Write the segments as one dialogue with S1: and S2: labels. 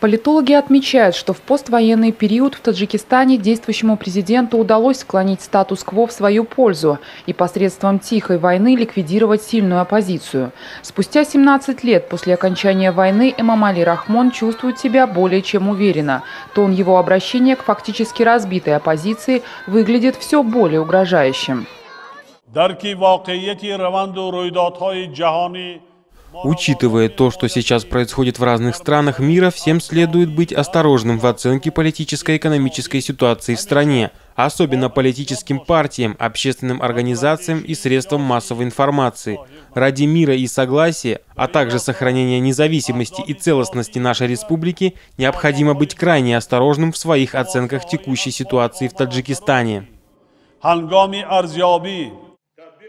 S1: Политологи отмечают, что в поствоенный период в Таджикистане действующему президенту удалось склонить статус-кво в свою пользу и посредством тихой войны ликвидировать сильную оппозицию. Спустя 17 лет после окончания войны Эмомали Рахмон чувствует себя более чем уверенно. Тон его обращения к фактически разбитой оппозиции выглядит все более угрожающим.
S2: Учитывая то, что сейчас происходит в разных странах мира, всем следует быть осторожным в оценке политической и экономической ситуации в стране, а особенно политическим партиям, общественным организациям и средствам массовой информации. Ради мира и согласия, а также сохранения независимости и целостности нашей республики, необходимо быть крайне осторожным в своих оценках текущей ситуации в Таджикистане.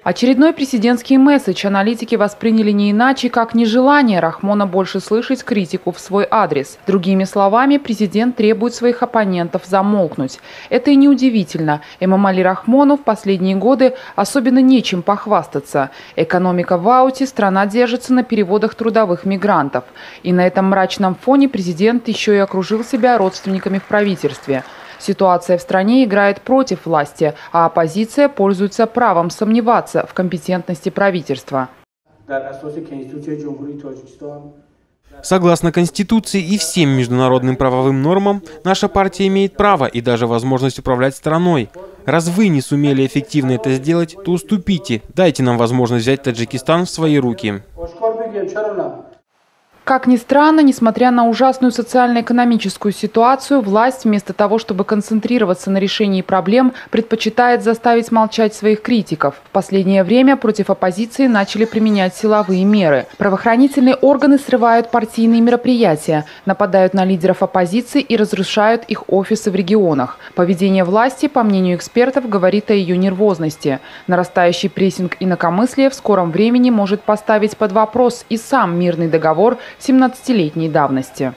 S1: Очередной президентский месседж аналитики восприняли не иначе, как нежелание Рахмона больше слышать критику в свой адрес. Другими словами, президент требует своих оппонентов замолкнуть. Это и неудивительно. Эмомали Рахмону в последние годы особенно нечем похвастаться. Экономика в ауте, страна держится на переводах трудовых мигрантов. И на этом мрачном фоне президент еще и окружил себя родственниками в правительстве. Ситуация в стране играет против власти, а оппозиция пользуется правом сомневаться в компетентности правительства.
S2: Согласно Конституции и всем международным правовым нормам, наша партия имеет право и даже возможность управлять страной. Раз вы не сумели эффективно это сделать, то уступите, дайте нам возможность взять Таджикистан в свои руки.
S1: Как ни странно, несмотря на ужасную социально-экономическую ситуацию, власть вместо того, чтобы концентрироваться на решении проблем, предпочитает заставить молчать своих критиков. В последнее время против оппозиции начали применять силовые меры. Правоохранительные органы срывают партийные мероприятия, нападают на лидеров оппозиции и разрушают их офисы в регионах. Поведение власти, по мнению экспертов, говорит о ее нервозности. Нарастающий прессинг инакомыслия в скором времени может поставить под вопрос и сам мирный договор 17-летней давности.